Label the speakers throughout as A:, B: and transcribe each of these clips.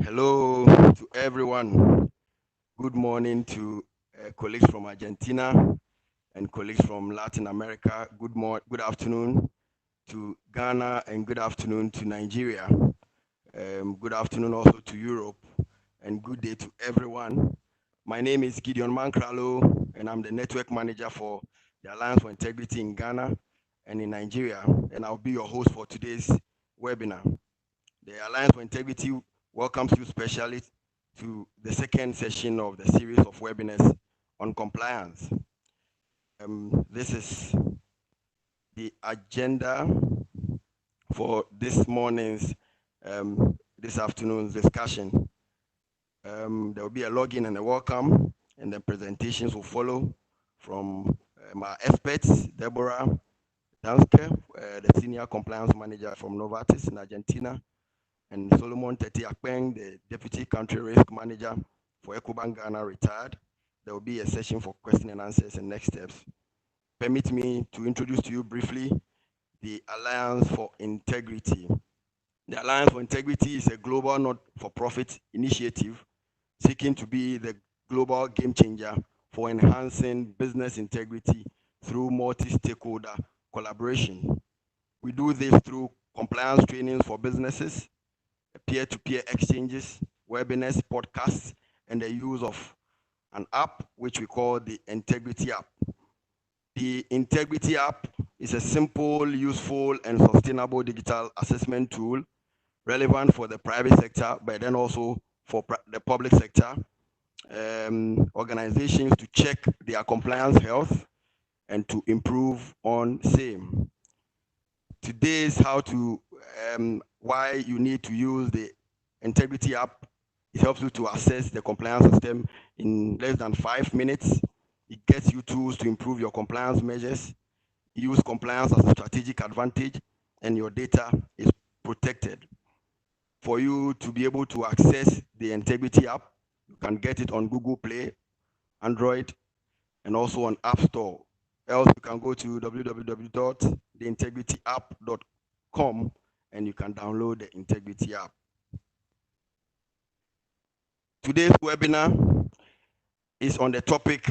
A: Hello to everyone. Good morning to colleagues from Argentina and colleagues from Latin America. Good afternoon to Ghana and good afternoon to Nigeria. Good afternoon also to Europe and good day to everyone. My name is Gideon Mankralo and I'm the network manager for the Alliance for Integrity in Ghana and in Nigeria, and I'll be your host for today's webinar. The Alliance for Integrity welcomes you specially to the second session of the series of webinars on compliance. This is the agenda for this afternoon's discussion. There will be a login and a welcome, and the presentations will follow from our experts, Deborah Danske, the Senior Compliance Manager from Novartis in Argentina, and Solomon Teti Akpeng, the Deputy Country Risk Manager for Ecobank Ghana, retired. There will be a session for question and answers and next steps. Permit me to introduce to you briefly the Alliance for Integrity. The Alliance for Integrity is a global not-for-profit initiative seeking to be the global game changer for enhancing business integrity through multi-stakeholder collaboration. We do this through compliance trainings for businesses, peer-to-peer exchanges, webinars, podcasts, and the use of an app which we call the Integrity app. The Integrity app is a simple, useful, and sustainable digital assessment tool relevant for the private sector, but then also for the public sector organizations to check their compliance health and to improve on same. Today's why you need to use the Integrity app. It helps you to assess the compliance system in less than 5 minutes. It gets you tools to improve your compliance measures, use compliance as a strategic advantage, and your data is protected. For you to be able to access the Integrity app, you can get it on Google Play, Android, and also on App Store. Else, you can go to www.theintegrityapp.com and you can download the Integrity app. Today's webinar is on the topic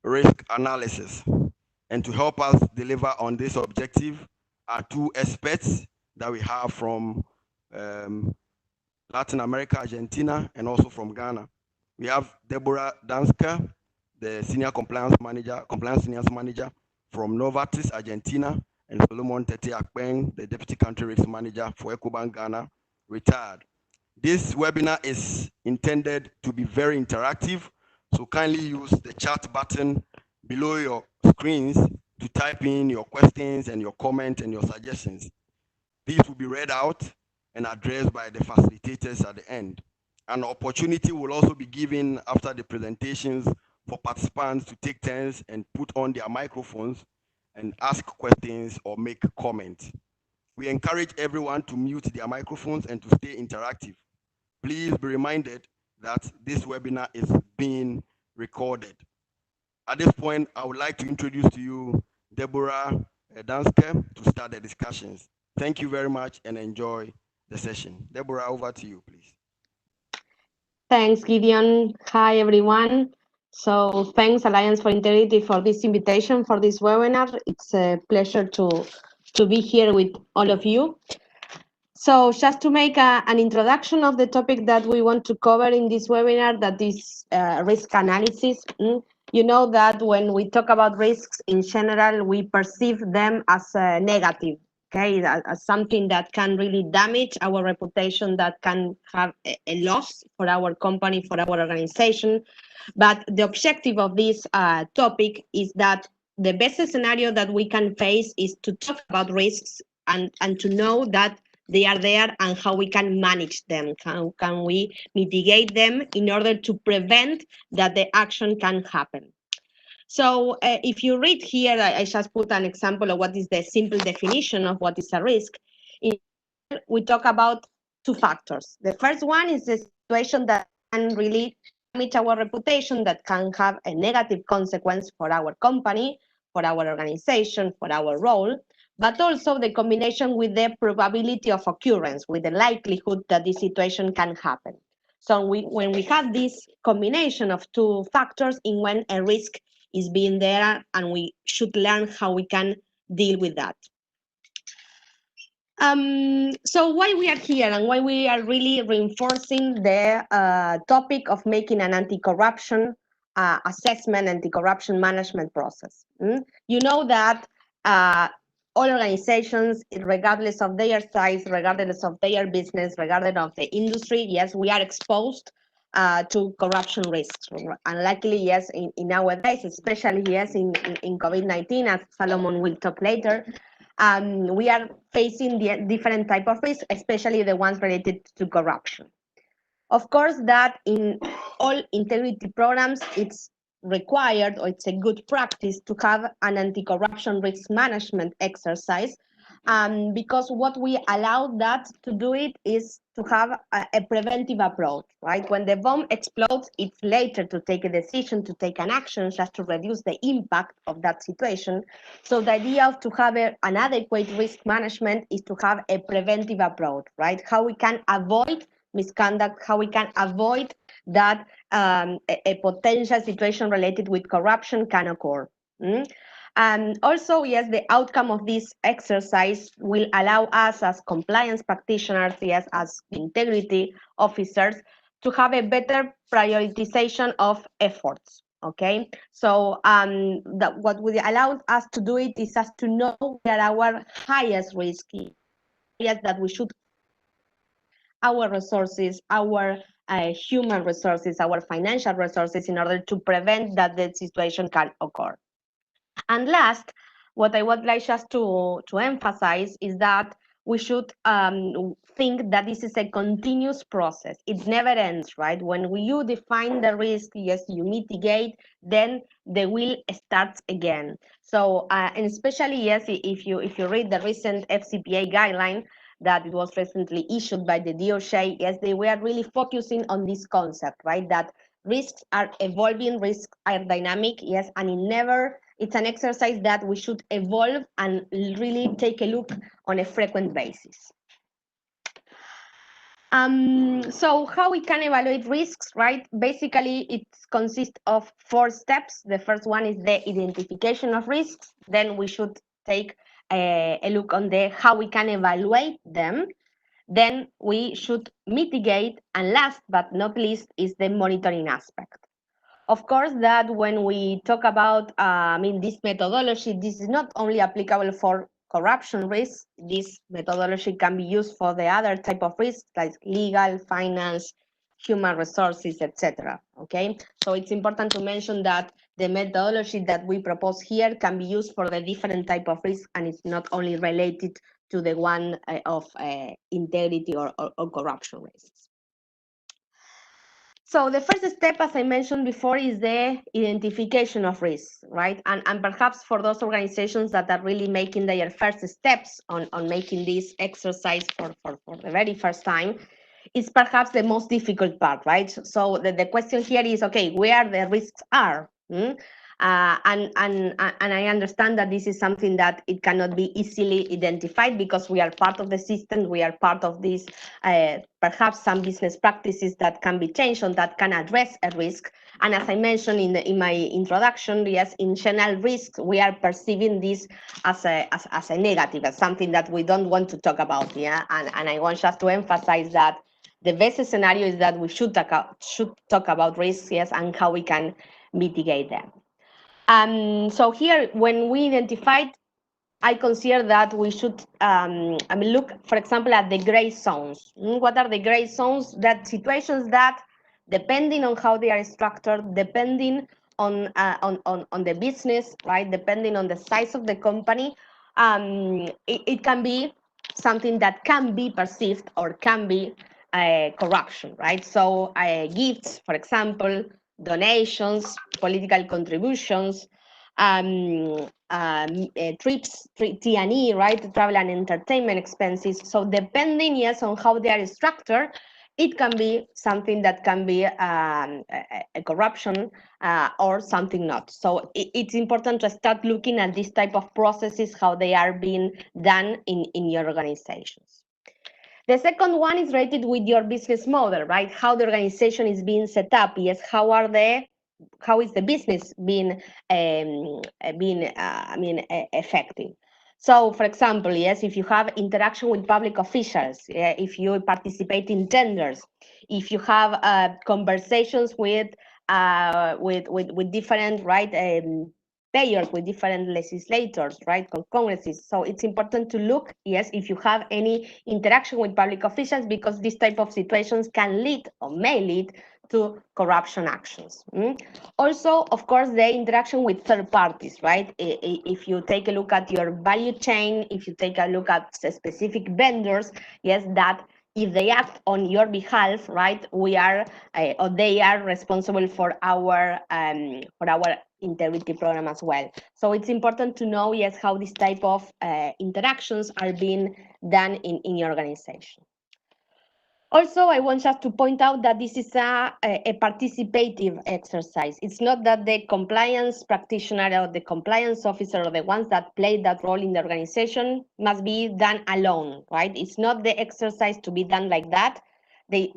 A: risk analysis. And to help us deliver on this objective are two experts that we have from Latin America, Argentina, and also from Ghana. We have Deborah Danske, the Senior Compliance Senior Manager from Novartis, Argentina, and Solomon Tete Akpeng, the Deputy Country Risk Manager for Ecobank Ghana, retired. This webinar is intended to be very interactive, so kindly use the chat button below your screens to type in your questions and your comments and your suggestions. These will be read out and addressed by the facilitators at the end. An opportunity will also be given after the presentations for participants to take turns and put on their microphones and ask questions or make comments. We encourage everyone to mute their microphones and to stay interactive. Please be reminded that this webinar is being recorded. At this point, I would like to introduce to you Deborah Danske to start the discussions. Thank you very much and enjoy the session. Deborah, over to you, please.
B: Thanks, Gideon. Hi, everyone. So thanks, Alliance for Integrity, for this invitation for this webinar. It's a pleasure to be here with all of you. So just to make an introduction of the topic that we want to cover in this webinar, that is risk analysis. You know that when we talk about risks in general, we perceive them as negative, okay, as something that can really damage our reputation, that can have a loss for our company, for our organization. But the objective of this topic is that the best scenario that we can face is to talk about risks and to know that they are there and how we can manage them. How can we mitigate them in order to prevent that the action can happen? So if you read here, I just put an example of what is the simple definition of what is a risk. We talk about two factors. The first one is the situation that can really damage our reputation, that can have a negative consequence for our company, for our organization, for our role, but also the combination with the probability of occurrence, with the likelihood that this situation can happen. So when we have this combination of two factors in when a risk is being there, and we should learn how we can deal with that. So why we are here and why we are really reinforcing the topic of making an anti-corruption assessment, anti-corruption management process. You know that all organizations, regardless of their size, regardless of their business, regardless of the industry, yes, we are exposed to corruption risks. And luckily, yes, in nowadays, especially yes, in COVID-19, as Solomon will talk later, we are facing the different type of risks, especially the ones related to corruption. Of course, that in all integrity programs, it's required, or it's a good practice to have an anti-corruption risk management exercise, because what we allow that to do it is to have a preventive approach, right? When the bomb explodes, it's later to take a decision, to take an action, just to reduce the impact of that situation. So the idea of to have an adequate risk management is to have a preventive approach, right? How we can avoid misconduct, how we can avoid that a potential situation related with corruption can occur. And also, yes, the outcome of this exercise will allow us as compliance practitioners, yes, as integrity officers, to have a better prioritization of efforts. Okay, so what will allow us to do it is us to know where our highest risk is, areas that we should our resources, our human resources, our financial resources in order to prevent that the situation can occur. And last, what I would like just to emphasize is that we should think that this is a continuous process. It never ends, right? When you define the risk, yes, you mitigate, then the wheel starts again. So, and especially, yes, if you read the recent FCPA guideline that it was recently issued by the DOJ, yes, they were really focusing on this concept, right? That risks are evolving, risks are dynamic, yes, and it's an exercise that we should evolve and really take a look on a frequent basis. So how we can evaluate risks, right? Basically, it consists of 4 steps. The first one is the identification of risks. Then we should take a look on how we can evaluate them. Then we should mitigate, and last but not least is the monitoring aspect. Of course, that when we talk about this methodology, this is not only applicable for corruption risks. This methodology can be used for the other type of risks like legal, finance, human resources, etc. Okay, so it's important to mention that the methodology that we propose here can be used for the different type of risks, and it's not only related to the one of integrity or corruption risks. So the first step, as I mentioned before, is the identification of risks, right? And perhaps for those organizations that are really making their first steps on making this exercise for the very first time, is perhaps the most difficult part, right? So the question here is, okay, where the risks are? And I understand that this is something that it cannot be easily identified because we are part of the system, we are part of this, perhaps some business practices that can be changed or that can address a risk. And as I mentioned in my introduction, yes, in general risks, we are perceiving this as a negative, as something that we don't want to talk about, yeah? And I want just to emphasize that the best scenario is that we should talk about risks, yes, and how we can mitigate them. So here, when we identified, I consider that we should look, for example, at the gray zones. What are the gray zones? That situations that, depending on how they are structured, depending on the business, right? Depending on the size of the company, it can be something that can be perceived or can be corruption, right? So gifts, for example, donations, political contributions, trips, T&E, right, travel and entertainment expenses. So depending, yes, on how they are structured, it can be something that can be a corruption or something not. So it's important to start looking at this type of processes, how they are being done in your organizations. The second one is related with your business model, right? How the organization is being set up. Yes, how is the business effective? So, for example, yes, if you have interaction with public officials, yeah, if you participate in tenders, if you have conversations with different right payers, with different legislators, right, congresses. So it's important to look, yes, if you have any interaction with public officials, because this type of situations can lead or may lead to corruption actions. Also, of course, the interaction with third parties, right? If you take a look at your value chain, if you take a look at specific vendors, yes, that if they act on your behalf, right, we are or they are responsible for our integrity program as well. So it's important to know, yes, how this type of interactions are being done in your organization. Also, I want just to point out that this is a participative exercise. It's not that the compliance practitioner or the compliance officer or the ones that play that role in the organization must be done alone, right? It's not the exercise to be done like that. The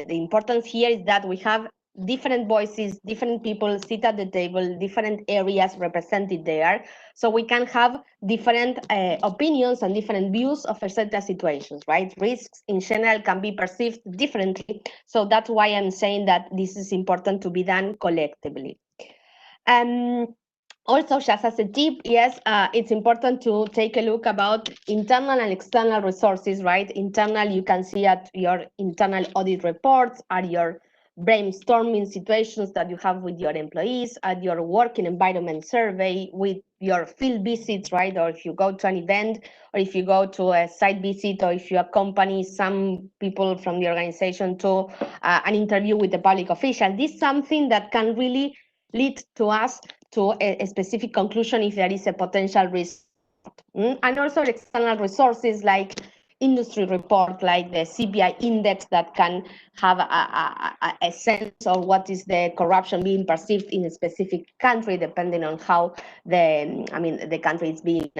B: importance here is that we have different voices, different people sit at the table, different areas represented there, so we can have different opinions and different views of certain situations, right? Risks in general can be perceived differently, so that's why I'm saying that this is important to be done collectively. Also, just as a tip, yes, it's important to take a look about internal and external resources, right? Internal, you can see at your internal audit reports, at your brainstorming situations that you have with your employees, at your working environment survey, with your field visits, right? Or if you go to an event, or if you go to a site visit, or if you accompany some people from the organization to an interview with the public official. This is something that can really lead to us to a specific conclusion if there is a potential risk or not. And also external resources like industry report, like the CPI index that can have a sense of what is the corruption being perceived in a specific country, depending on how the country is being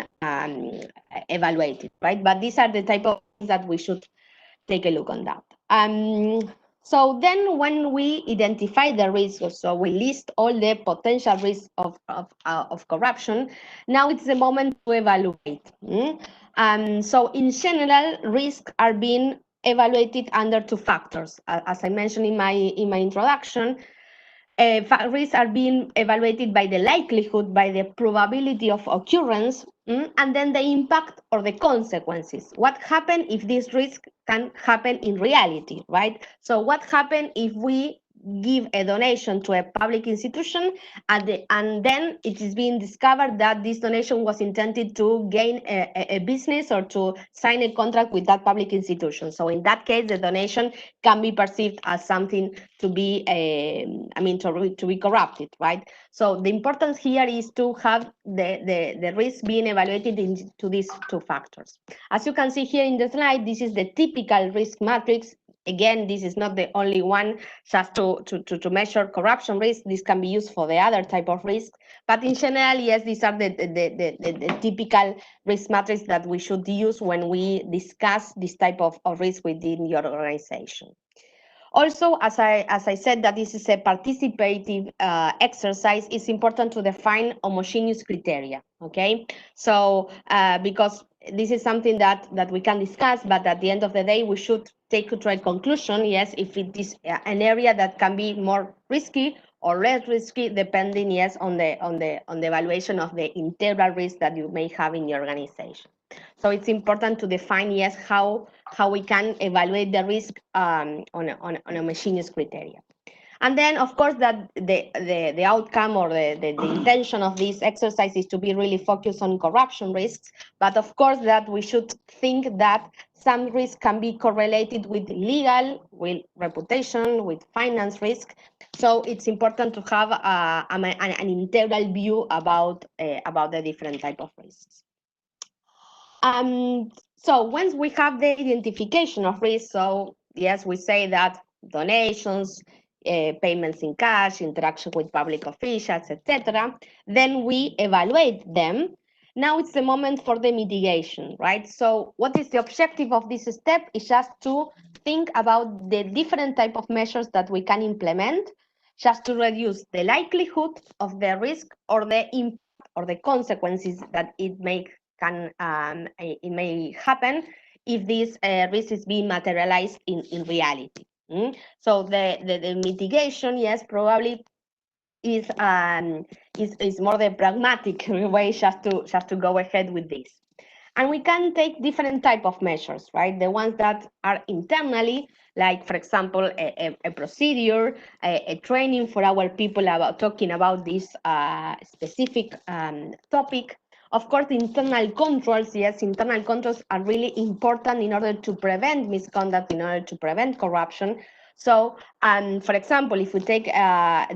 B: evaluated, right? But these are the type of things that we should take a look on that. So then when we identify the risks, so we list all the potential risks of corruption, now it's the moment to evaluate. So in general, risks are being evaluated under two factors. As I mentioned in my introduction, risks are being evaluated by the likelihood, by the probability of occurrence, and then the impact or the consequences. What happens if this risk can happen in reality, right? So what happens if we give a donation to a public institution and then it is being discovered that this donation was intended to gain a business or to sign a contract with that public institution. So in that case, the donation can be perceived as something to be, to be corrupted, right? So the importance here is to have the risk being evaluated into these two factors. As you can see here in the slide, this is the typical risk matrix. Again, this is not the only one just to measure corruption risk. This can be used for the other type of risk. But in general, yes, these are the typical risk matrix that we should use when we discuss this type of risk within your organization. Also, as I said, that this is a participative exercise, it's important to define homogeneous criteria, okay? So, because this is something that we can discuss, but at the end of the day, we should take to a conclusion, yes, if it is an area that can be more risky or less risky, depending, yes, on the evaluation of the integral risk that you may have in your organization. So it's important to define, yes, how we can evaluate the risk on a homogeneous criteria. And then, of course, that the outcome or the intention of this exercise is to be really focused on corruption risks. But of course, that we should think that some risks can be correlated with legal, with reputation, with finance risk. So it's important to have an integral view about the different type of risks. So once we have the identification of risk, so yes, we say that donations, payments in cash, interaction with public officials, etc., then we evaluate them. Now it's the moment for the mitigation, right? So what is the objective of this step? Is just to think about the different type of measures that we can implement just to reduce the likelihood of the risk or the impact or the consequences that it may happen if this risk is being materialized in reality. So the mitigation, yes, probably is more the pragmatic way just to go ahead with this. And we can take different type of measures, right? The ones that are internally, like for example, a procedure, a training for our people about talking about this specific topic. Of course, internal controls, yes, internal controls are really important in order to prevent misconduct, in order to prevent corruption. So, for example, if we take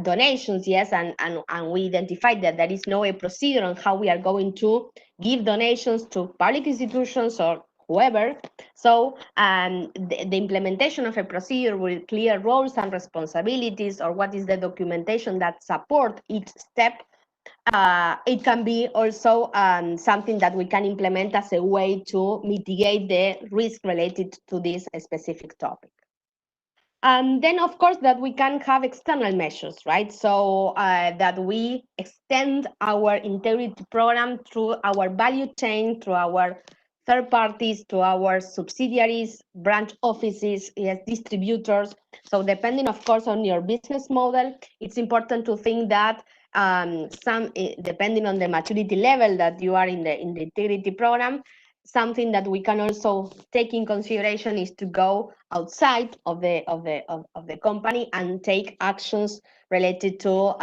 B: donations, yes, and we identify that there is no a procedure on how we are going to give donations to public institutions or whoever. So the implementation of a procedure with clear roles and responsibilities, or what is the documentation that support each step, it can be also something that we can implement as a way to mitigate the risk related to this specific topic. And then, of course, that we can have external measures, right? So that we extend our integrity program through our value chain, through our third parties, to our subsidiaries, branch offices, yes, distributors. So depending, of course, on your business model, it's important to think that depending on the maturity level that you are in the integrity program, something that we can also take in consideration is to go outside of the company and take actions related to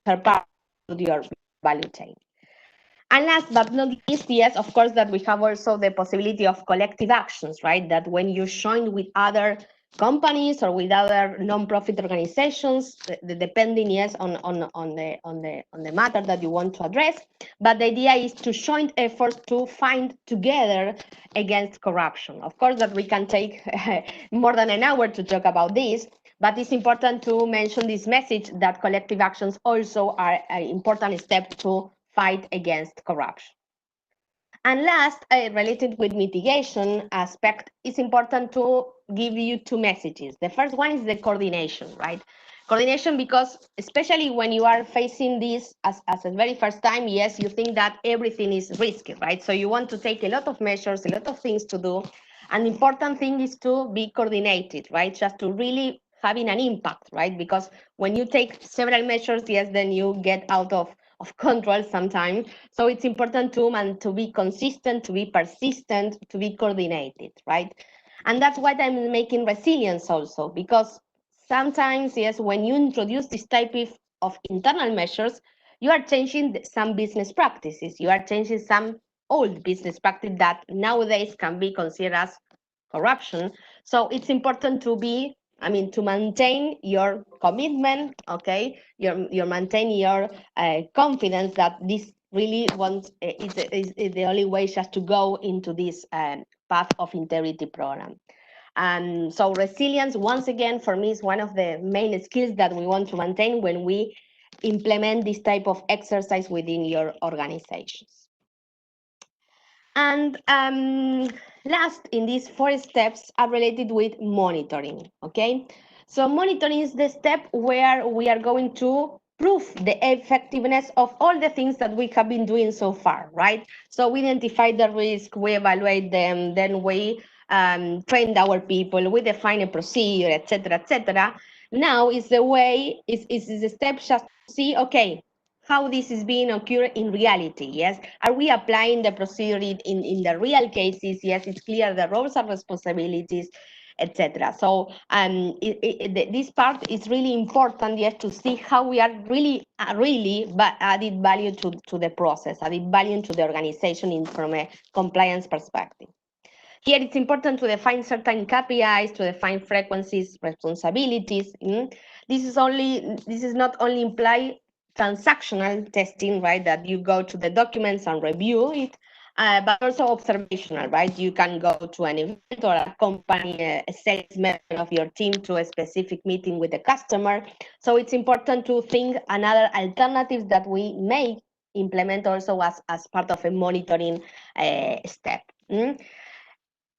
B: third party, to your value chain. And last but not least, yes, of course, that we have also the possibility of collective actions, right? That when you join with other companies or with other non-profit organizations, depending, yes, on the matter that you want to address. But the idea is to join efforts to find together against corruption. Of course, that we can take more than an hour to talk about this, but it's important to mention this message that collective actions also are an important step to fight against corruption. And last, related with mitigation aspect, it's important to give you two messages. The first one is the coordination, right? Coordination, because especially when you are facing this as a very first time, yes, you think that everything is risky, right? So you want to take a lot of measures, a lot of things to do. An important thing is to be coordinated, right? Just to really having an impact, right? Because when you take several measures, yes, then you get out of control sometimes. So it's important to be consistent, to be persistent, to be coordinated, right? And that's what I'm making resilience also, because sometimes, yes, when you introduce this type of internal measures, you are changing some business practices. You are changing some old business practice that nowadays can be considered as corruption. So it's important to maintain your commitment, okay? You maintain your confidence that this really is the only way just to go into this path of integrity program. And so resilience, once again, for me, is one of the main skills that we want to maintain when we implement this type of exercise within your organizations. And last in these 4 steps are related with monitoring, okay? So monitoring is the step where we are going to prove the effectiveness of all the things that we have been doing so far, right? So we identify the risk, we evaluate them, then we train our people, we define a procedure, etc., etc. Now is the step just to see, okay, how this is being occurred in reality, yes? Are we applying the procedure in the real cases? Yes, it's clear the roles and responsibilities, etc. So this part is really important, yes, to see how we are really added value to the process, added value to the organization from a compliance perspective. Here, it's important to define certain KPIs, to define frequencies, responsibilities. This is not only imply transactional testing, right? That you go to the documents and review it, but also observational, right? You can go to an event or accompany a sales member of your team to a specific meeting with the customer. So it's important to think another alternatives that we make implement also as part of a monitoring step.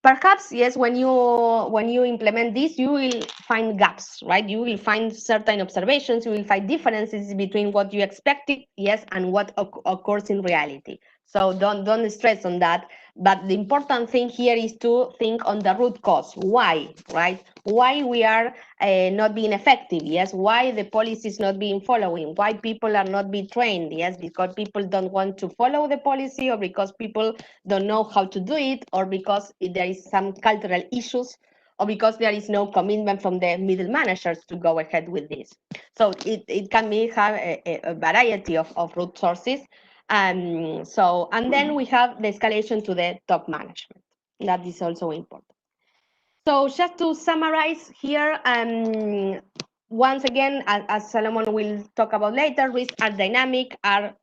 B: Perhaps, yes, when you implement this, you will find gaps, right? You will find certain observations, you will find differences between what you expected, yes, and what occurs in reality. So don't stress on that. But the important thing here is to think on the root cause. Why, right? Why we are not being effective, yes? Why the policy is not being following? Why people are not being trained, yes? Because people don't want to follow the policy, or because people don't know how to do it, or because there is some cultural issues, or because there is no commitment from the middle managers to go ahead with this. So it can be have a variety of root sources. And then we have the escalation to the top management. That is also important. So just to summarize here, once again, as Solomon will talk about later, risks are dynamic, are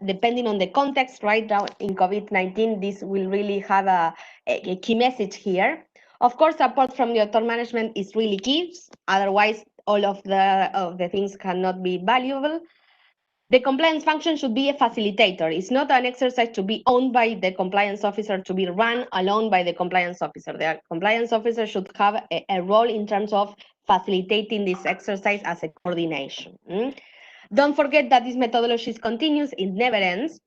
B: depending on the context. Right now in COVID-19, this will really have a key message here. Of course, support from the author management is really key. Otherwise, all of the things cannot be valuable. The compliance function should be a facilitator. It's not an exercise to be owned by the compliance officer, to be run alone by the compliance officer. The compliance officer should have a role in terms of facilitating this exercise as a coordination. Don't forget that this methodology is continuous, it never ends.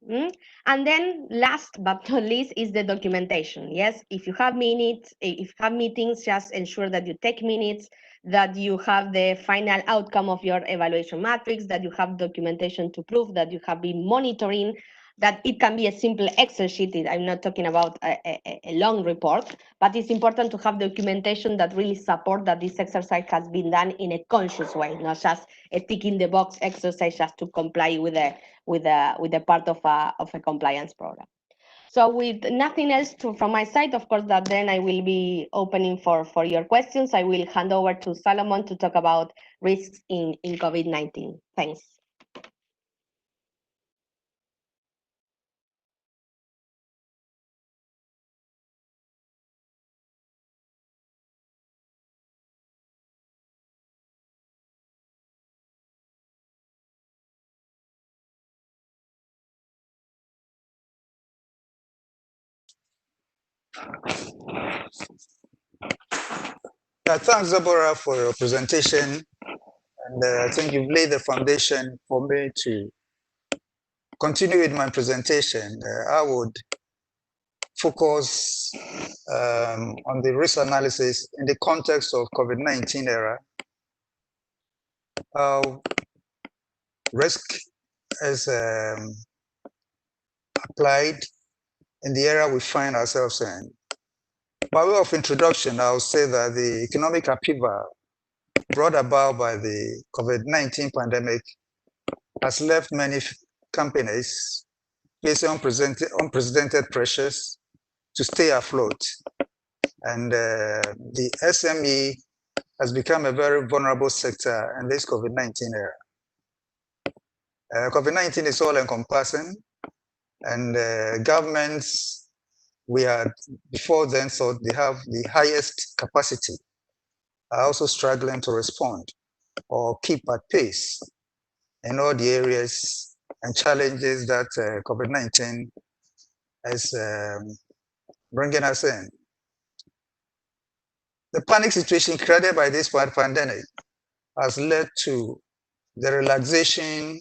B: And then last but not least is the documentation. Yes, if you have minutes, if you have meetings, just ensure that you take minutes, that you have the final outcome of your evaluation matrix, that you have documentation to prove that you have been monitoring, that it can be a simple Excel sheet. I'm not talking about a long report, but it's important to have documentation that really support that this exercise has been done in a conscious way, not just a tick in the box exercise just to comply with a part of a compliance program. So with nothing else from my side, of course, that then I will be opening for your questions. I will hand over to Solomon to talk about risks in COVID-19. Thanks.
C: Thanks, Deborah, for your presentation. And I think you've laid the foundation for me to continue with my presentation. I would focus on the risk analysis in the context of COVID-19 era. Risk is applied in the era we find ourselves in. By way of introduction, I'll say that the economic upheaval brought about by the COVID-19 pandemic has left many companies facing unprecedented pressures to stay afloat. And the SME has become a very vulnerable sector in this COVID-19 era. COVID-19 is all encompassing, and governments, we had before then thought they have the highest capacity, are also struggling to respond or keep at pace in all the areas and challenges that COVID-19 is bringing us in. The panic situation created by this pandemic has led to the relaxation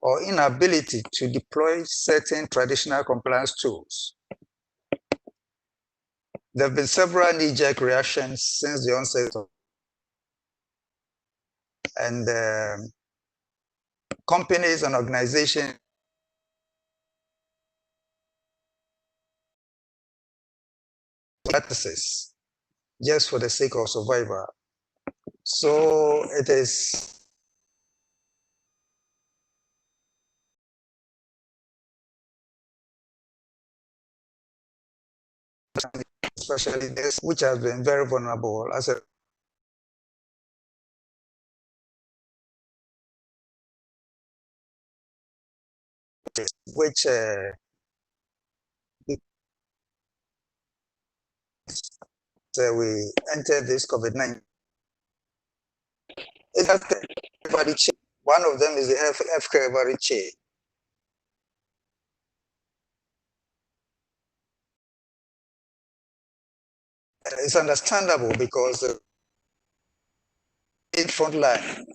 C: or inability to deploy certain traditional compliance tools. There have been several knee-jerk reactions since the onset of, and companies and organizations practices just for the sake of survival. So it is especially this, which has been very vulnerable as a which we entered this COVID-19. It has value chain. One of them is the healthcare value chain. it's understandable because in front line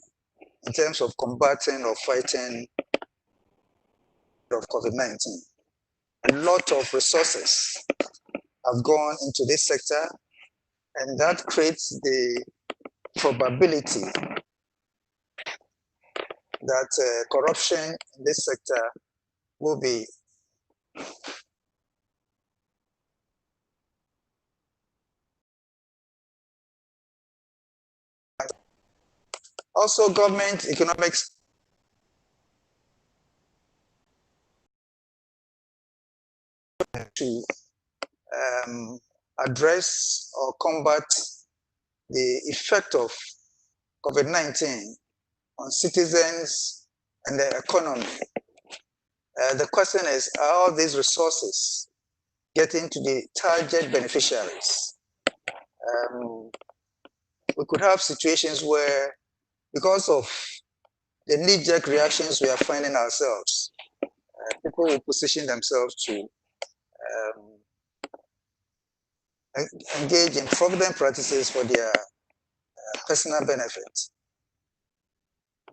C: in terms of combating or fighting of COVID-19. A lot of resources have gone into this sector, and that creates the probability that corruption in this sector will be also government economics to address or combat the effect of COVID-19 on citizens and the economy. The question is, are all these resources getting to the target beneficiaries? We could have situations where, because of the knee-jerk reactions we are finding ourselves, people will position themselves to engage in fraudulent practices for their personal benefit.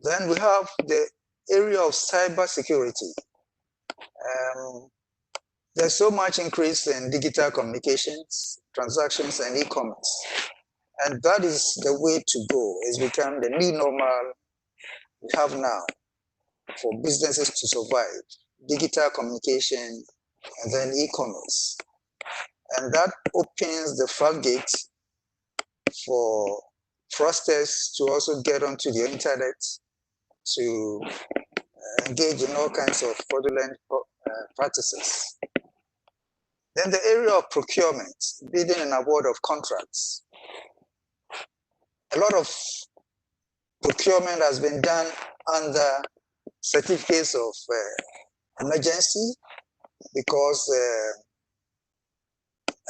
C: Then we have the area of cyber security. There's so much increase in digital communications, transactions, and e-commerce. And that is the way to go. It's become the new normal we have now for businesses to survive. Digital communication and then e-commerce. And that opens the floodgate for fraudsters to also get onto the internet to engage in all kinds of fraudulent practices. Then the area of procurement, bidding and award of contracts. A lot of procurement has been done under certificates of emergency because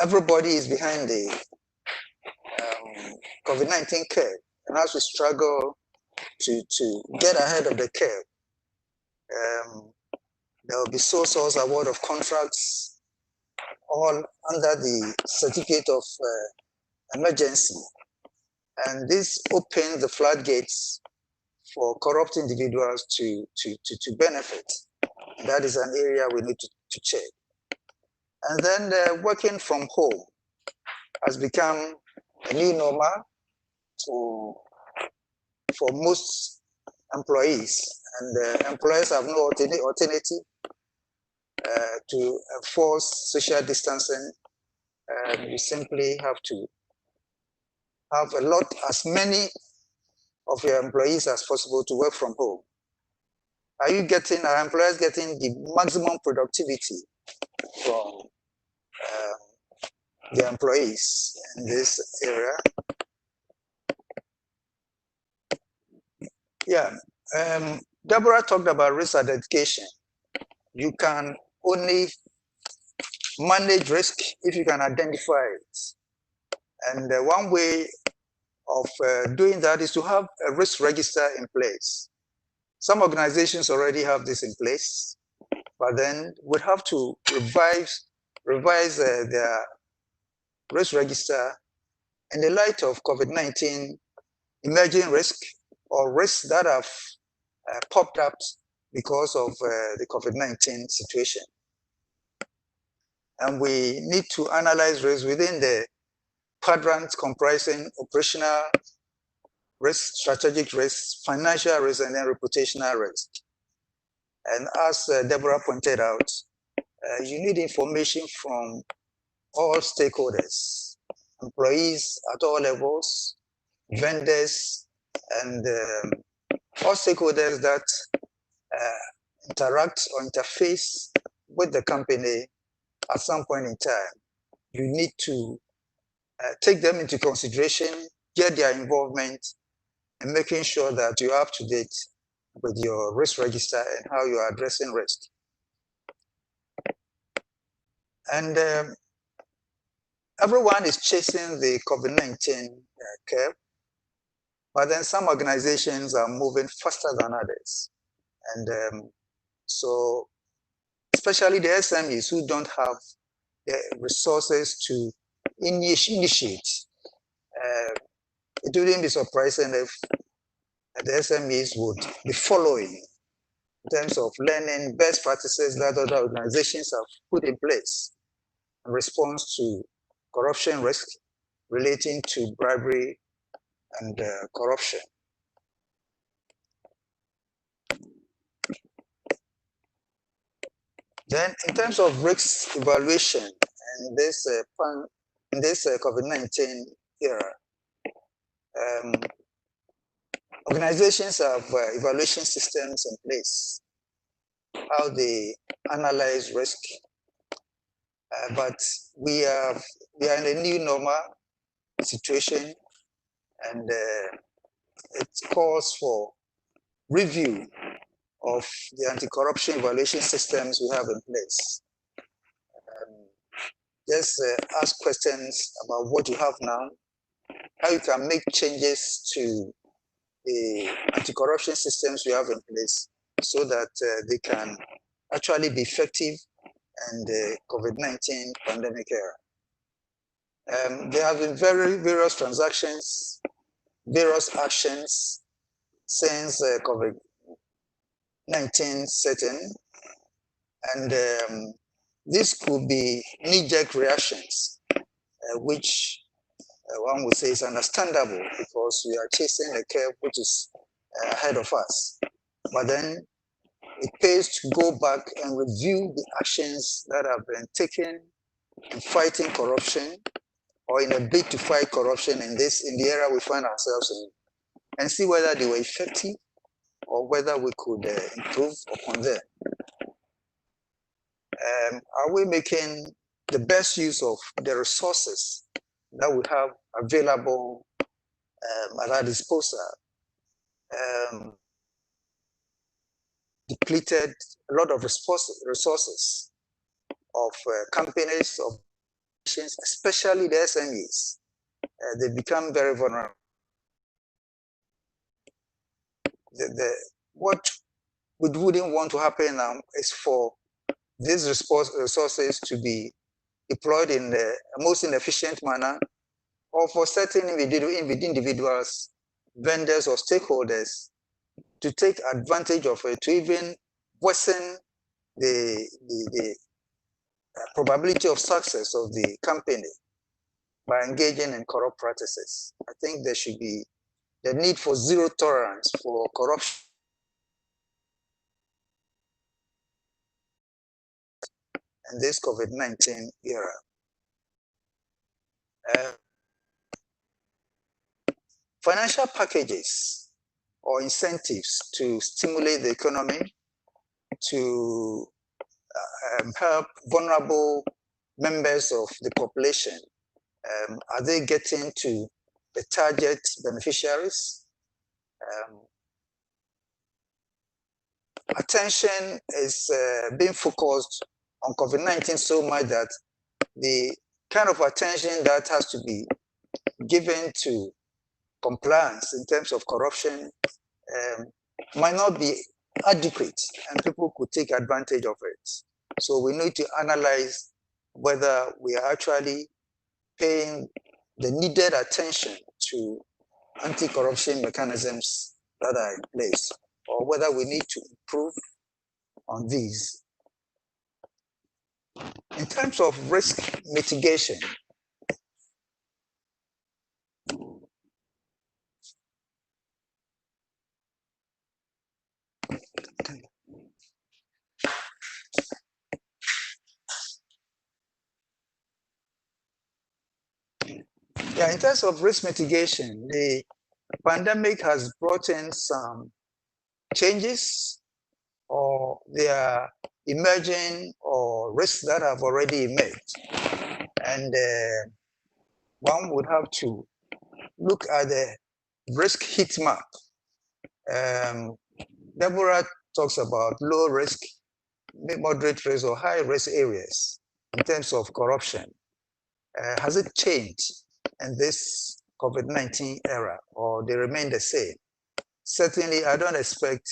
C: everybody is behind the COVID-19 curve. And as we struggle to get ahead of the curve, there will be sole source award of contracts all under the certificate of emergency. And this opens the floodgates for corrupt individuals to benefit. And that is an area we need to check. And then working from home has become a new normal for most employees. And employers have no alternative to enforce social distancing. You simply have to have as many of your employees as possible to work from home. Are employers getting the maximum productivity from the employees in this area? Yeah, Deborah talked about risk identification. You can only manage risk if you can identify it. And one way of doing that is to have a risk register in place. Some organizations already have this in place, but then we have to revise their risk register in the light of COVID-19 emerging risk or risks that have popped up because of the COVID-19 situation. And we need to analyze risk within the quadrants comprising operational risk, strategic risk, financial risk, and then reputational risk. And as Deborah pointed out, you need information from all stakeholders, employees at all levels, vendors, and all stakeholders that interact or interface with the company at some point in time. You need to take them into consideration, get their involvement, and making sure that you're up to date with your risk register and how you are addressing risk. And everyone is chasing the COVID-19 curve, but then some organizations are moving faster than others. And so, especially the SMEs who don't have the resources to initiate. It wouldn't be surprising if the SMEs would be following in terms of learning best practices that other organizations have put in place in response to corruption risk relating to bribery and corruption. Then, in terms of risk evaluation in this COVID-19 era, organizations have evaluation systems in place, how they analyze risk, but we are in a new normal situation, and it calls for review of the anti-corruption evaluation systems we have in place. Just ask questions about what you have now, how you can make changes to the anti-corruption systems we have in place so that they can actually be effective in the COVID-19 pandemic era. There have been various transactions, various actions since COVID-19 setting, and this could be knee-jerk reactions, which one would say is understandable because we are chasing a curve which is ahead of us. But then it pays to go back and review the actions that have been taken in fighting corruption or in a bid to fight corruption in the era we find ourselves in, and see whether they were effective or whether we could improve upon them. Are we making the best use of the resources that we have available at our disposal? Depleted a lot of resources of companies, of nations, especially the SMEs. They become very vulnerable. What we wouldn't want to happen now is for these resources to be deployed in the most inefficient manner, or for certain individuals, vendors, or stakeholders to take advantage of it to even worsen the probability of success of the company by engaging in corrupt practices. I think there should be the need for zero tolerance for corruption in this COVID-19 era. Financial packages or incentives to stimulate the economy, to help vulnerable members of the population. Are they getting to the target beneficiaries? Attention is being focused on COVID-19 so much that the kind of attention that has to be given to compliance in terms of corruption might not be adequate, and people could take advantage of it. So we need to analyze whether we are actually paying the needed attention to anti-corruption mechanisms that are in place, or whether we need to improve on these. In terms of risk mitigation, in terms of risk mitigation, the pandemic has brought in some changes, or they are emerging, or risks that have already emerged. And one would have to look at the risk heat map. Deborah talks about low risk, moderate risk, or high risk areas in terms of corruption. Has it changed in this COVID-19 era, or they remain the same? Certainly, I don't expect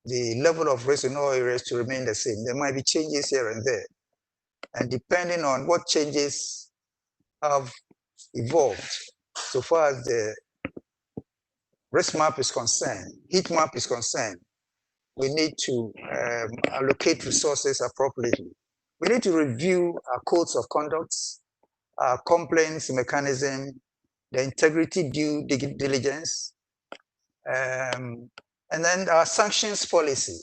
C: the level of risk in all areas to remain the same. There might be changes here and there. And depending on what changes have evolved so far as the risk map is concerned, heat map is concerned, we need to allocate resources appropriately. We need to review our codes of conduct, our complaints mechanism, the integrity due diligence, and then our sanctions policy,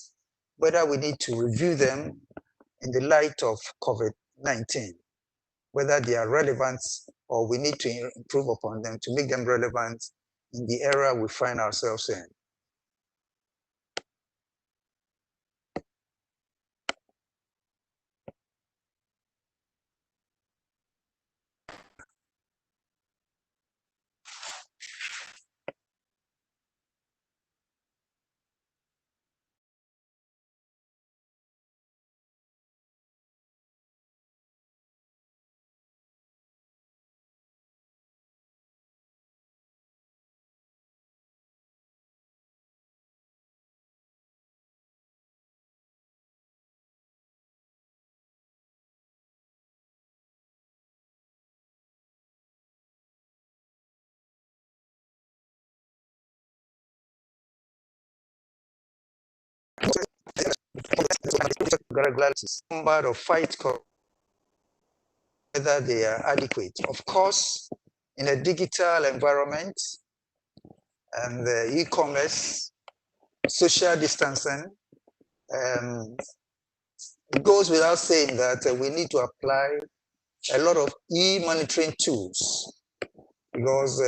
C: whether we need to review them in the light of COVID-19, whether they are relevant or we need to improve upon them to make them relevant in the era we find ourselves in. Number of fight whether they are adequate. Of course, in a digital environment and e-commerce, social distancing, it goes without saying that we need to apply a lot of e-monitoring tools because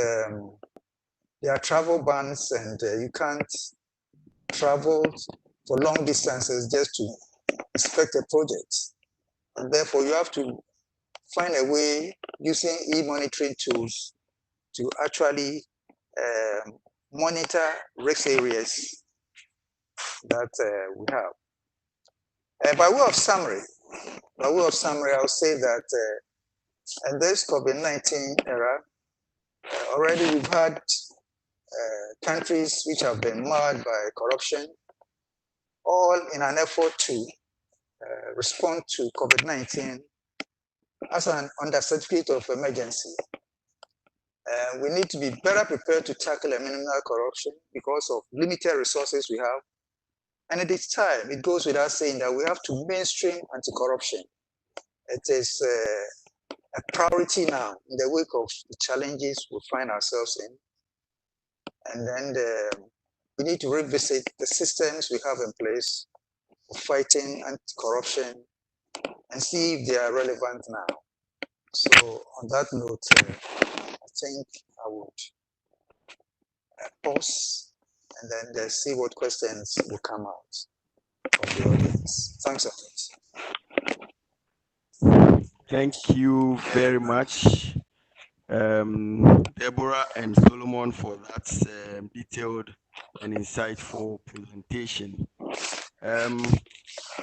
C: there are travel bans and you can't travel for long distances just to inspect a project. And therefore, you have to find a way using e-monitoring tools to actually monitor risk areas that we have. By way of summary, I'll say that in this COVID-19 era, already we've had countries which have been marred by corruption, all in an effort to respond to COVID-19 as an under certificate of emergency. We need to be better prepared to tackle a minimal corruption because of limited resources we have. And at this time, it goes without saying that we have to mainstream anti-corruption. It is a priority now in the wake of the challenges we find ourselves in. And then we need to revisit the systems we have in place for fighting anti-corruption and see if they are relevant now. So on that note, I think I would pause and then see what questions will come out of the audience. Thanks a lot.
A: Thank you very much, Deborah and Solomon, for that detailed and insightful presentation.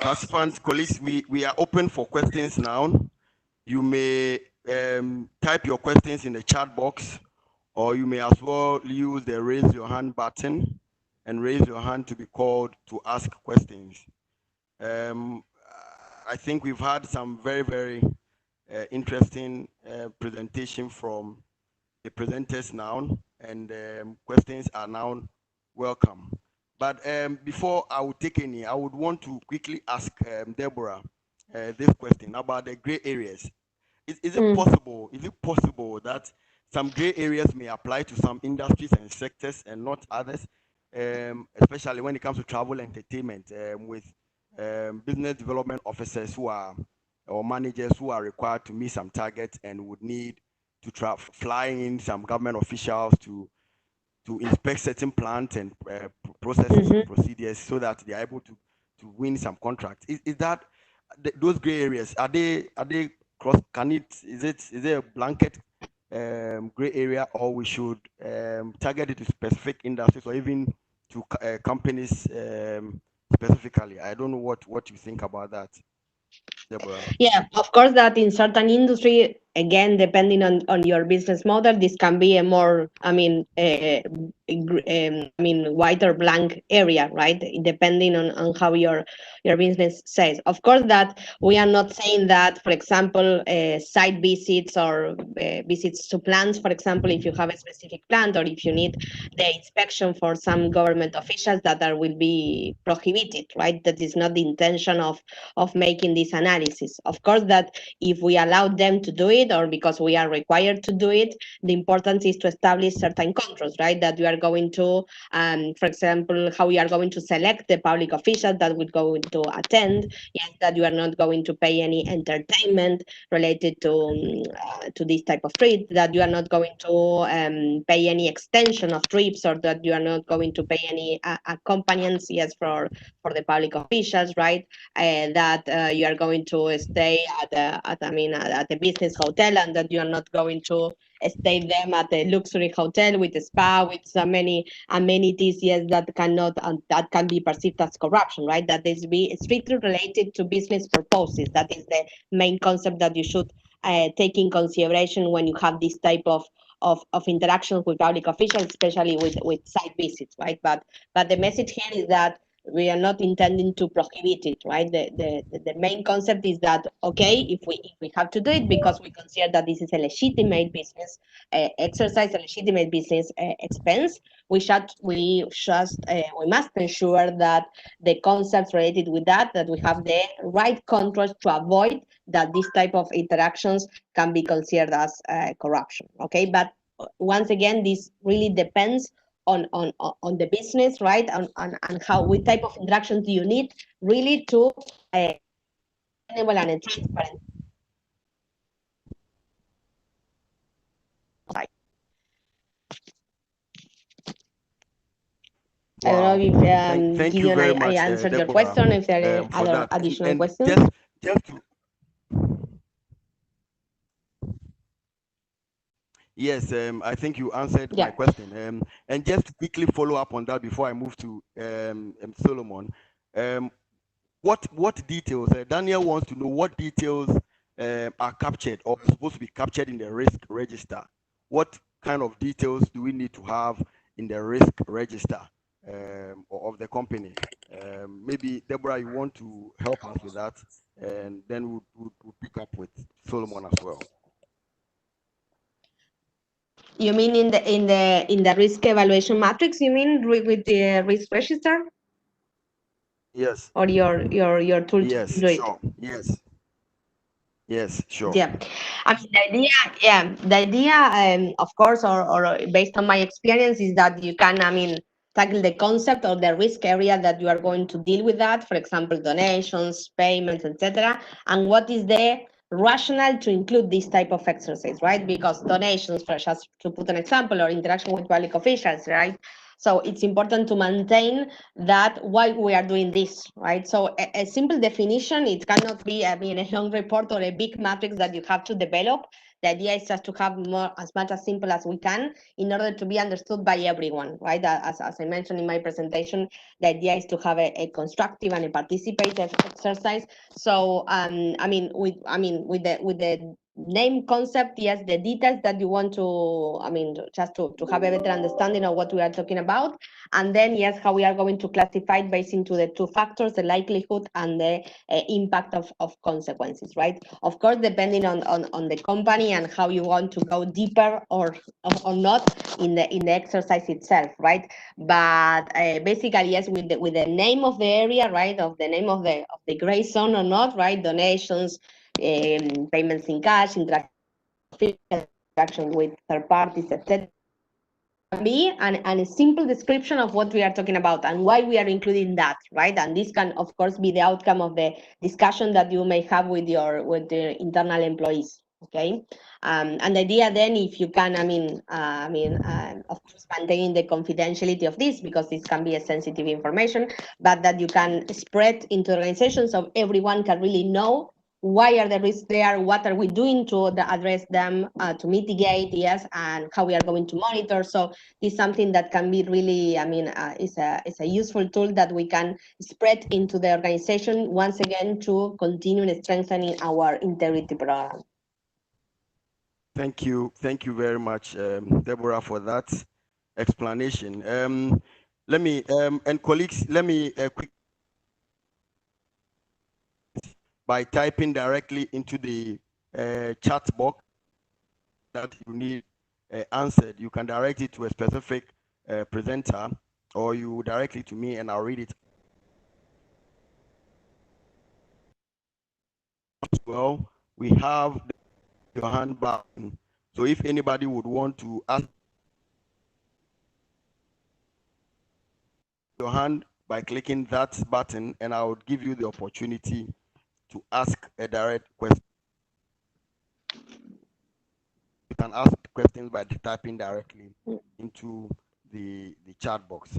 A: Participants, colleagues, we are open for questions now. You may type your questions in the chat box, or you may as well use the raise your hand button and raise your hand to be called to ask questions. I think we've had some very, very interesting presentation from the presenters now, and questions are now welcome. But before I would take any, I would want to quickly ask Deborah this question about the gray areas. Is it possible? Is it possible that some gray areas may apply to some industries and sectors and not others, especially when it comes to travel and entertainment, with business development officers who are or managers who are required to meet some targets and would need to fly in some government officials to inspect certain plants and processes and procedures so that they are able to win some contracts. Is that those gray areas? Are they cross? Is it a blanket gray area, or we should target it to specific industries or even to companies specifically? I don't know what you think about that, Deborah.
B: Yeah, of course that in certain industry again, depending on your business model, this can be a more, white or blank area, right? Depending on how your business says. Of course, that we are not saying that, for example, site visits or visits to plants, for example, if you have a specific plant or if you need the inspection for some government officials, that will be prohibited, right? That is not the intention of making this analysis. Of course, that if we allow them to do it or because we are required to do it, the importance is to establish certain controls, right? That we are going to, for example, how we are going to select the public officials that will go to attend. Yes, that you are not going to pay any entertainment related to this type of trip, that you are not going to pay any extension of trips, or that you are not going to pay any accompaniments, yes, for the public officials, right? That you are going to stay at a business hotel, and that you are not going to stay them at a luxury hotel with a spa with so many amenities, yes, that can be perceived as corruption, right? That is be strictly related to business purposes. That is the main concept that you should take in consideration when you have this type of interactions with public officials, especially with site visits, right? But the message here is that we are not intending to prohibit it, right? The main concept is that, okay, if we have to do it because we consider that this is a legitimate business exercise, a legitimate business expense, we must ensure that the concepts related with that we have the right controls to avoid that this type of interactions can be considered as corruption. Okay, but once again, this really depends on the business, right? And how, what type of interactions do you need really to enable and transparent. I don't know
A: Wow.
B: if
A: Thank you
B: Gideon,
A: very
B: I
A: much,
B: answered your
A: Deborah,
B: question. If there are
A: for
B: other
A: that.
B: additional
A: And
B: questions.
A: just to, yes, I think you answered my
B: Yeah.
A: question. And just to quickly follow up on that before I move to Solomon, um, what details? Daniel wants to know what details are captured or supposed to be captured in the risk register. What kind of details do we need to have in the risk register of the company? Maybe Deborah, you want to help us with that, and then we'll pick up with Solomon as well.
B: You mean in the risk evaluation matrix? You mean with the risk register?
A: Yes.
B: Or your tool to
A: Yes.
B: do it?
A: Sure. Yes. Yes. Sure.
B: Yeah, I mean the idea, of course, or based on my experience, is that you can, tackle the concept or the risk area that you are going to deal with that. For example, donations, payments, etc. And what is the rationale to include this type of exercise, right? Because donations, for just to put an example, or interaction with public officials, right? So it's important to maintain that why we are doing this, right? So a simple definition, it cannot be, a long report or a big matrix that you have to develop. The idea is just to have more, as much as simple as we can, in order to be understood by everyone, right? As I mentioned in my presentation, the idea is to have a constructive and a participative exercise. So, with the name concept, yes, the details that you want to, just to have a better understanding of what we are talking about. And then, yes, how we are going to classify it based into the two factors, the likelihood and the impact of consequences, right? Of course, depending on the company and how you want to go deeper or not in the exercise itself, right? But basically, yes, with the name of the area, right, of the name of the gray zone or not, right? Donations, payments in cash, interaction with third parties, etc. Be and a simple description of what we are talking about and why we are including that, right? And this can, of course, be the outcome of the discussion that you may have with the internal employees. Okay, and the idea then, if you can, of course, maintaining the confidentiality of this, because this can be a sensitive information, but that you can spread into organizations so everyone can really know why are the risks there, what are we doing to address them, to mitigate, yes, and how we are going to monitor. So is something that can be really, is a useful tool that we can spread into the organization, once again, to continue strengthening our integrity program.
A: Thank you very much, Deborah, for that explanation. Let me and colleagues, let me quick by typing directly into the chat box that you need answered. You can direct it to a specific presenter, or you direct it to me, and I'll read it as well. We have your hand button. So if anybody would want to ask your hand by clicking that button, and I would give you the opportunity to ask a direct question. You can ask questions by typing directly into the chat box.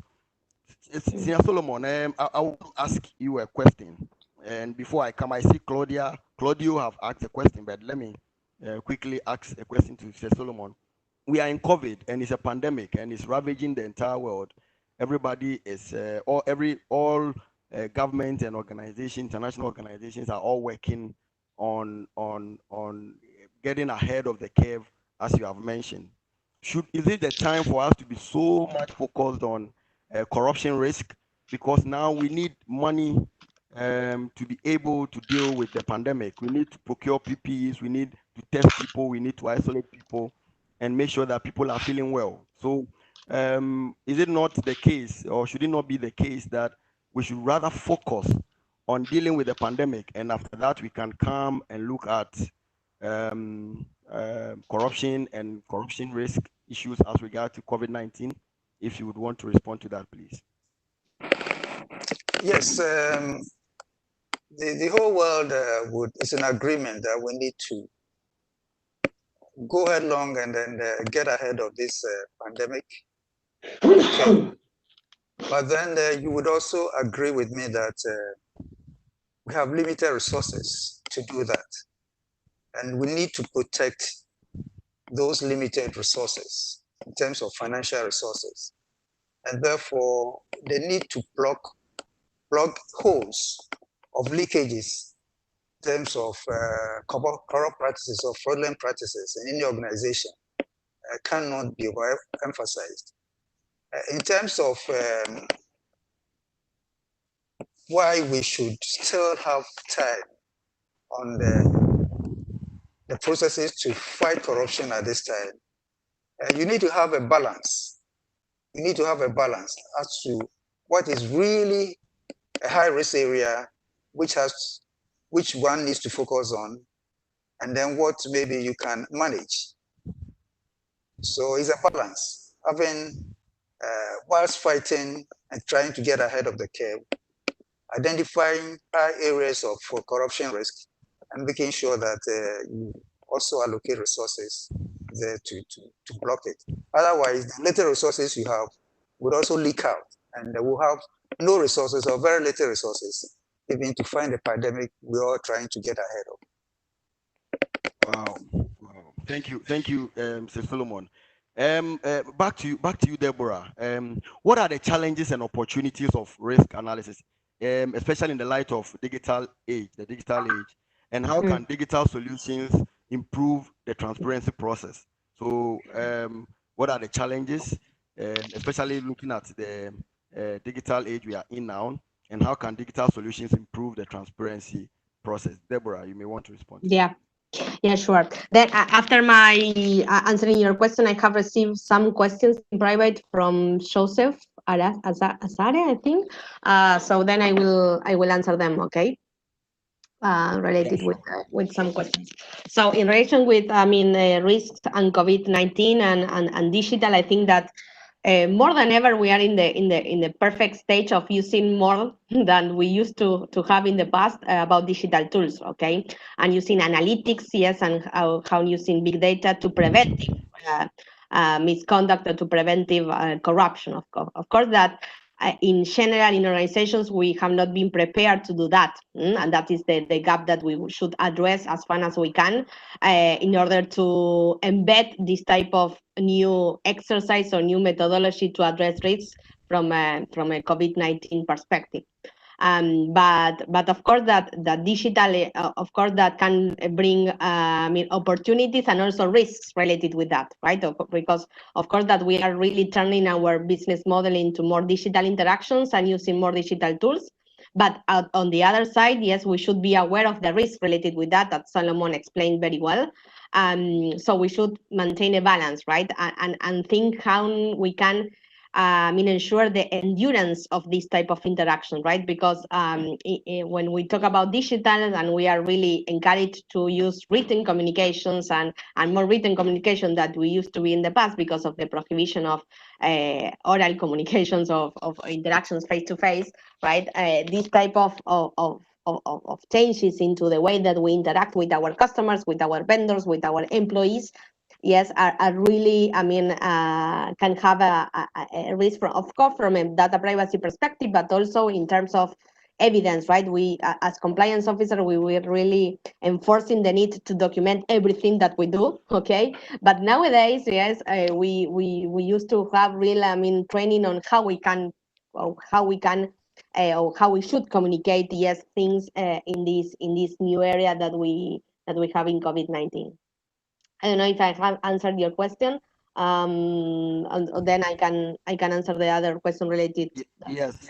A: Senior Solomon, I will ask you a question. And before I come, I see Claudio have asked a question, but let me quickly ask a question to Senior Solomon. We are in COVID, and it's a pandemic, and it's ravaging the entire world. Everybody is, all government and organizations, international organizations are all working on getting ahead of the curve, as you have mentioned. Is it the time for us to be so much focused on corruption risk? Because now we need money to be able to deal with the pandemic. We need to procure PPEs, we need to test people, we need to isolate people and make sure that people are feeling well. So is it not the case, or should it not be the case, that we should rather focus on dealing with the pandemic, and after that we can come and look at corruption and corruption risk issues as regard to COVID-19? If you would want to respond to that, please.
C: Yes, the whole world is in agreement that we need to go headlong and then get ahead of this pandemic. Okay. But then you would also agree with me that we have limited resources to do that. And we need to protect those limited resources in terms of financial resources. And therefore, they need to plug holes of leakages in terms of corrupt practices or fraudulent practices in any organization. Cannot be overemphasized. In terms of why we should still have time on the processes to fight corruption at this time, you need to have a balance. You need to have a balance as to what is really a high-risk area, which one needs to focus on, and then what maybe you can manage. So it's a balance. Having, whilst fighting and trying to get ahead of the curve, identifying high areas of corruption risk, and making sure that you also allocate resources there to block it. Otherwise, the little resources you have would also leak out, and we'll have no resources or very little resources even to find the pandemic we're all trying to get ahead of.
A: Wow. Thank you, Sir Solomon. Back to you, Deborah. What are the challenges and opportunities of risk analysis, especially in the light of the digital age, and how can digital solutions improve the transparency process? So, what are the challenges, especially looking at the digital age we are in now, and how can digital solutions improve the transparency process? Deborah, you may want to respond.
B: Yeah, sure. Then after my answering your question, I have received some questions in private from Joseph Azare, I think. So then I will answer them. Okay. Related with some questions. So in relation with risks and COVID-19 and digital, I think that more than ever we are in the perfect stage of using more than we used to have in the past about digital tools, okay, and using analytics, yes, and how using big data to preventive misconduct or to preventive corruption. Of course that in general, in organizations, we have not been prepared to do that. And that is the gap that we should address as far as we can in order to embed this type of new exercise or new methodology to address risks from a COVID-19 perspective. But of course that digital, of course, that can bring opportunities and also risks related with that, right? Because of course that we are really turning our business model into more digital interactions and using more digital tools. But on the other side, yes, we should be aware of the risk related with that Solomon explained very well. So we should maintain a balance, right? And think how we can ensure the endurance of this type of interaction, right? Because when we talk about digital, and we are really encouraged to use written communications and more written communication that we used to be in the past because of the prohibition of oral communications of interactions face to face, right? This type of changes into the way that we interact with our customers, with our vendors, with our employees, yes, are really, can have a risk, of course, from a data privacy perspective, but also in terms of evidence, right? We, as compliance officer, we were really enforcing the need to document everything that we do, okay? But nowadays, yes, we used to have real, training on how we can, or how we should communicate, yes, things in this new area that we have in COVID-19. I don't know if I have answered your question. And then I can answer the other question related.
A: Yes,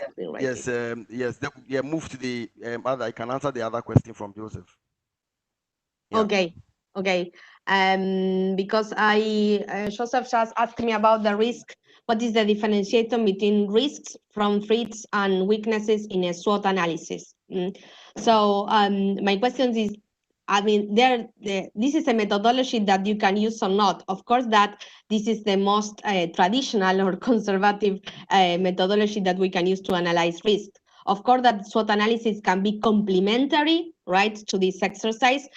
A: move to the other. I can answer the other question from Joseph.
B: Yeah. Okay. Because Joseph just asked me about the risk. What is the differentiation between risks from threats and weaknesses in a SWOT analysis? So my question is, this is a methodology that you can use or not. Of course, that this is the most traditional or conservative methodology that we can use to analyze risk. Of course, that SWOT analysis can be complementary, right, to this exercise,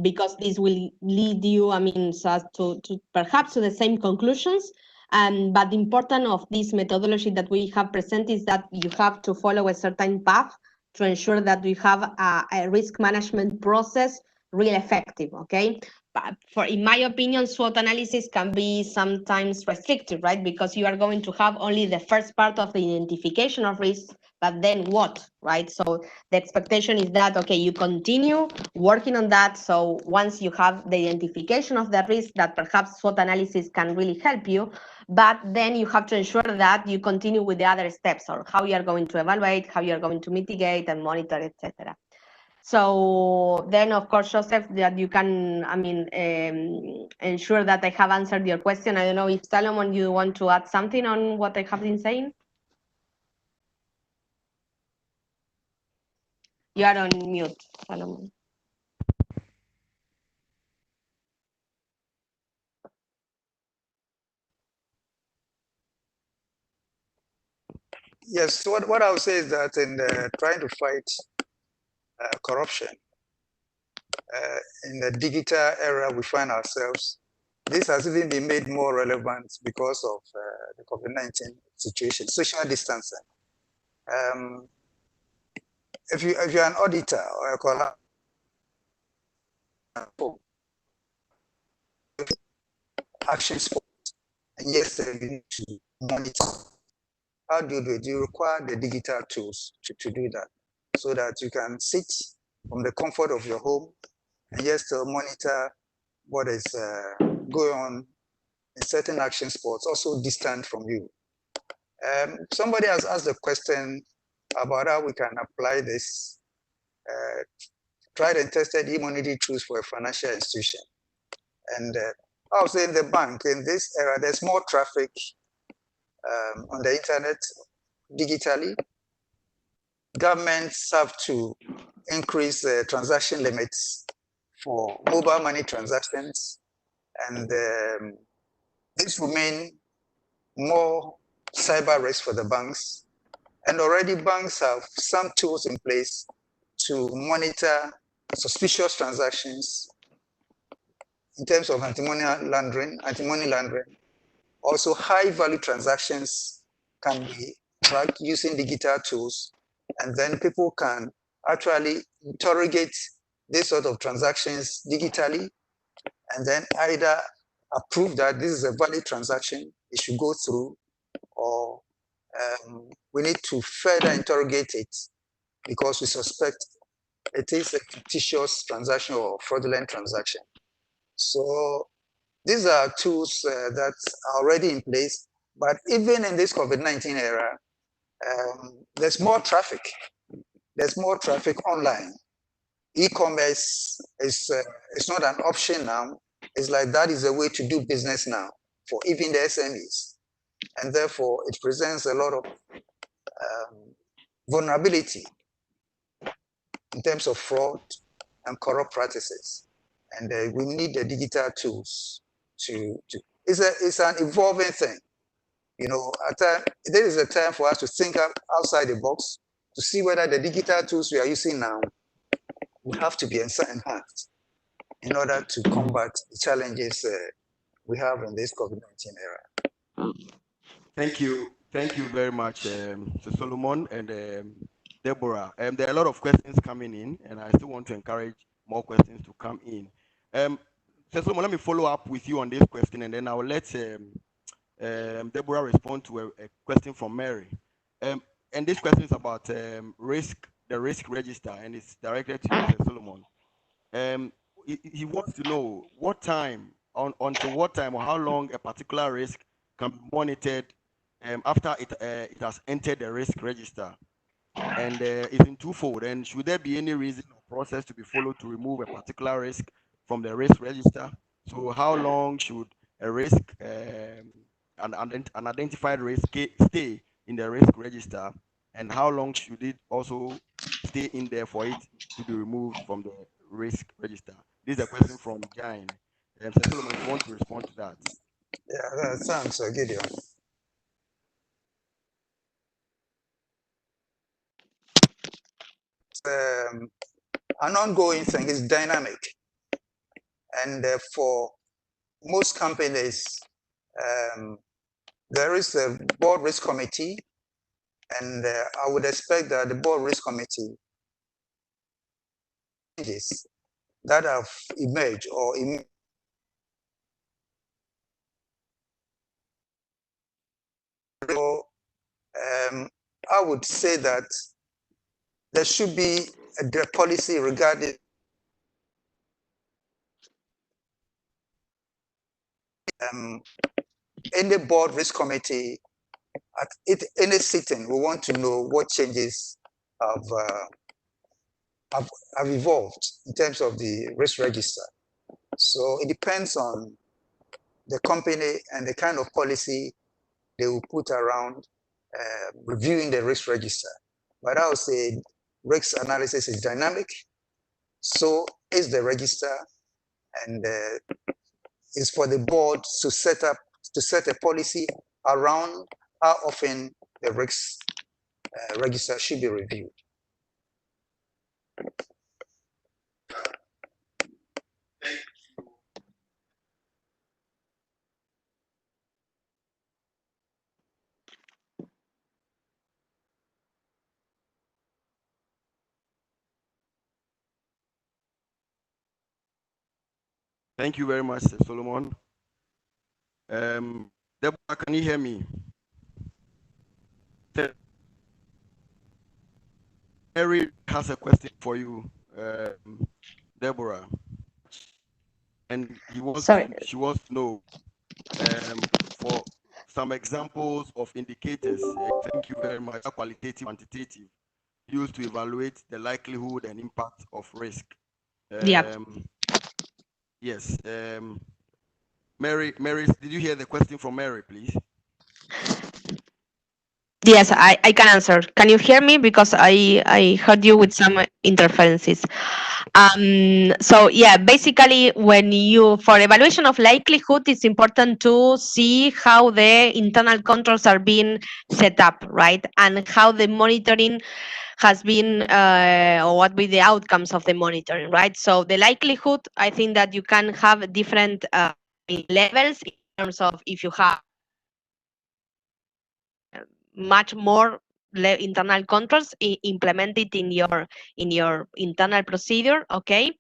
B: because this will lead you, to perhaps to the same conclusions. But the importance of this methodology that we have presented is that you have to follow a certain path to ensure that we have a risk management process really effective, okay? But in my opinion, SWOT analysis can be sometimes restrictive, right? Because you are going to have only the first part of the identification of risks, but then what, right? So the expectation is that, okay, you continue working on that. So once you have the identification of the risk, that perhaps SWOT analysis can really help you, but then you have to ensure that you continue with the other steps, or how you are going to evaluate, how you are going to mitigate and monitor, etc. So then, of course, Joseph, that you can, ensure that I have answered your question. I don't know if Solomon, you want to add something on what I have been saying? You are on mute, Solomon.
C: Yes, what I would say is that in trying to fight corruption in the digital era we find ourselves, this has even been made more relevant because of the COVID-19 situation, social distancing. If you're an auditor or a collaborator, action sports, and yes, you need to monitor. How do you do it? You require the digital tools to do that, so that you can sit from the comfort of your home and just monitor what is going on in certain action sports, also distant from you. Somebody has asked a question about how we can apply this tried and tested immunity tools for a financial institution. And I would say in the bank, in this era, there's more traffic on the internet, digitally. Governments have to increase transaction limits for mobile money transactions, and this will mean more cyber risk for the banks. And already banks have some tools in place to monitor suspicious transactions in terms of anti-money laundering. Also, high-value transactions can be tracked using digital tools, and then people can actually interrogate this sort of transactions digitally, and then either approve that this is a valid transaction, it should go through, or we need to further interrogate it because we suspect it is a fictitious transaction or fraudulent transaction. So these are tools that are already in place, but even in this COVID-19 era, there's more traffic. There's more traffic online. E-commerce is not an option now. It's like that is a way to do business now for even the SMEs. And therefore, it presents a lot of vulnerability in terms of fraud and corrupt practices. And we need the digital tools it's an evolving thing. You know, there is a time for us to think outside the box to see whether the digital tools we are using now will have to be enhanced in order to combat the challenges we have in this COVID-19 era.
A: Thank you very much, Sir Solomon and Deborah. There are a lot of questions coming in, and I still want to encourage more questions to come in. Sir Solomon, let me follow up with you on this question, and then I will let Deborah respond to a question from Mary. And this question is about the risk register, and it's directed to you, Sir Solomon. He wants to know until what time or how long a particular risk can be monitored after it has entered the risk register, and it's in twofold. And should there be any reason or process to be followed to remove a particular risk from the risk register? So how long should a risk, an identified risk, stay in the risk register, and how long should it also stay in there for it to be removed from the risk register? This is a question from Jane. Sir Solomon, if you want to respond to that.
C: Yeah, thanks, Gideon. An ongoing thing. Is dynamic, and for most companies, there is a board risk committee, and I would expect that the board risk committee changes that have emerged or I would say that there should be a policy regarding any board risk committee at any sitting. We want to know what changes have evolved in terms of the risk register. So it depends on the company and the kind of policy they will put around reviewing the risk register. But I would say risk analysis is dynamic, so is the register, and it's for the board to set a policy around how often the risk register should be reviewed.
A: Thank you very much, Sir Solomon. Deborah, can you hear me? Mary has a question for you, Deborah, and she wants to know for some examples of indicators. Thank you very much. Qualitative, quantitative, used to evaluate the likelihood and impact of risk. Yes. Mary, did you hear the question from Mary, please?
B: Yes, I can answer. Can you hear me? Because I heard you with some interferences. So yeah, basically when for evaluation of likelihood, it's important to see how the internal controls are being set up, right? And how the monitoring has been, or what be the outcomes of the monitoring, right? So the likelihood, I think that you can have different levels in terms of if you have much more internal controls implemented in your internal procedure, okay?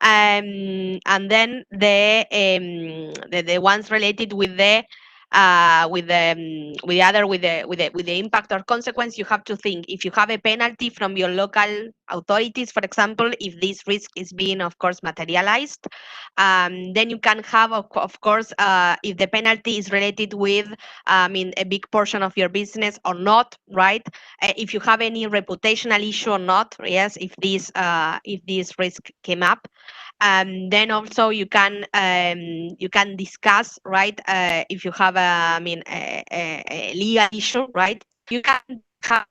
B: And then the ones related with the with the impact or consequence, you have to think if you have a penalty from your local authorities, for example, if this risk is being, of course, materialized, then you can have, of course, if the penalty is related with, a big portion of your business or not, right? If you have any reputational issue or not, yes, if this risk came up. Then also you can discuss, right? If you have a legal issue, right? You can have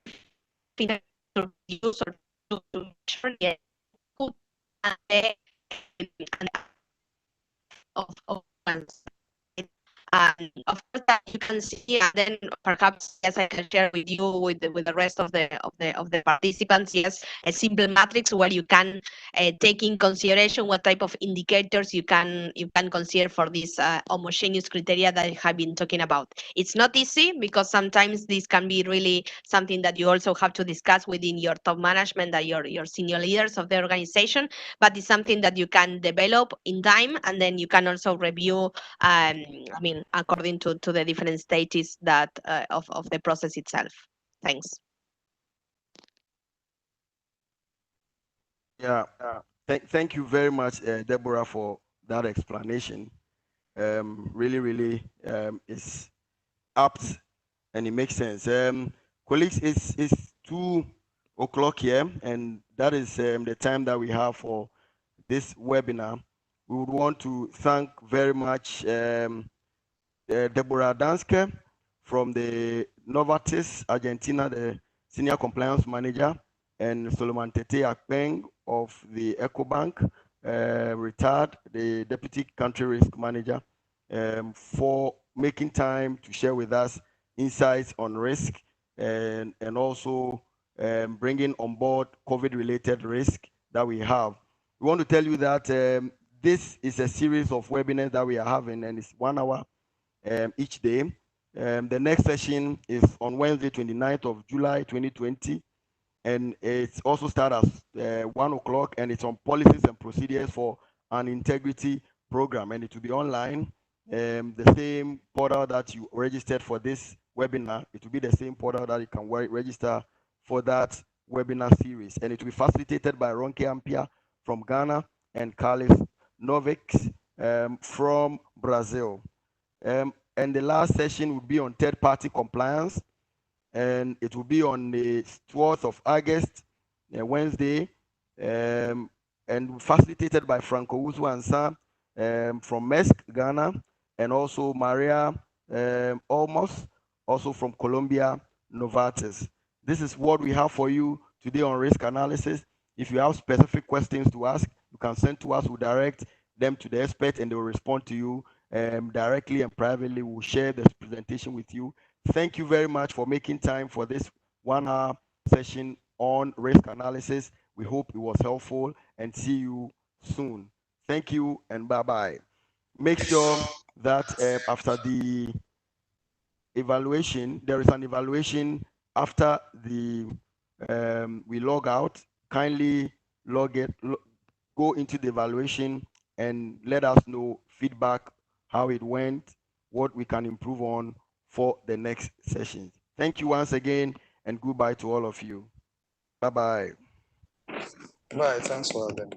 B: to use or to measure the output and the of ones. Of course, that you can see, and then perhaps yes, I can share with you with the rest of the participants. Yes, a simple matrix where you can take in consideration what type of indicators you can consider for this homogeneous criteria that I have been talking about. It's not easy because sometimes this can be really something that you also have to discuss within your top management, that your senior leaders of the organization. But it's something that you can develop in time, and then you can also review according to the different stages that of the process itself. Thanks.
A: Yeah, thank you very much, Deborah, for that explanation. Really, is apt and it makes sense. Colleagues, it's 2 o'clock here, and that is the time that we have for this webinar. We would want to thank very much Deborah Danske from the Novartis Argentina, the Senior Compliance Manager, and Solomon Tete Akpeng of the EcoBank, retired, the Deputy Country Risk Manager, for making time to share with us insights on risk and also bringing on board COVID-related risk that we have. We want to tell you that this is a series of webinars that we are having, and it's 1 hour each day. The next session is on Wednesday, 29th of July, 2020. And it's also starts at 1 o'clock, and it's on policies and procedures for an integrity program. And it will be online. The same portal that you registered for this webinar, it will be the same portal that you can register for that webinar series. And it will be facilitated by Ronke Ampia from Ghana and Carlos Noviks from Brazil. And the last session will be on third-party compliance, and it will be on the 12th of August, Wednesday, and facilitated by Franco Uzu Ansa from Mesk, Ghana, and also Maria Olmos, also from Colombia, Novartis. This is what we have for you today on risk analysis. If you have specific questions to ask, you can send to us. We'll direct them to the expert, and they will respond to you directly and privately. We'll share this presentation with you. Thank you very much for making time for this 1 hour session on risk analysis. We hope it was helpful, and see you soon. Thank you and bye-bye. Make sure that after the evaluation, there is an evaluation after the we log out. Kindly go into the evaluation and let us know feedback, how it went, what we can improve on for the next session. Thank you once again, and goodbye to all of you. Bye-bye.
C: Bye, thanks for having me.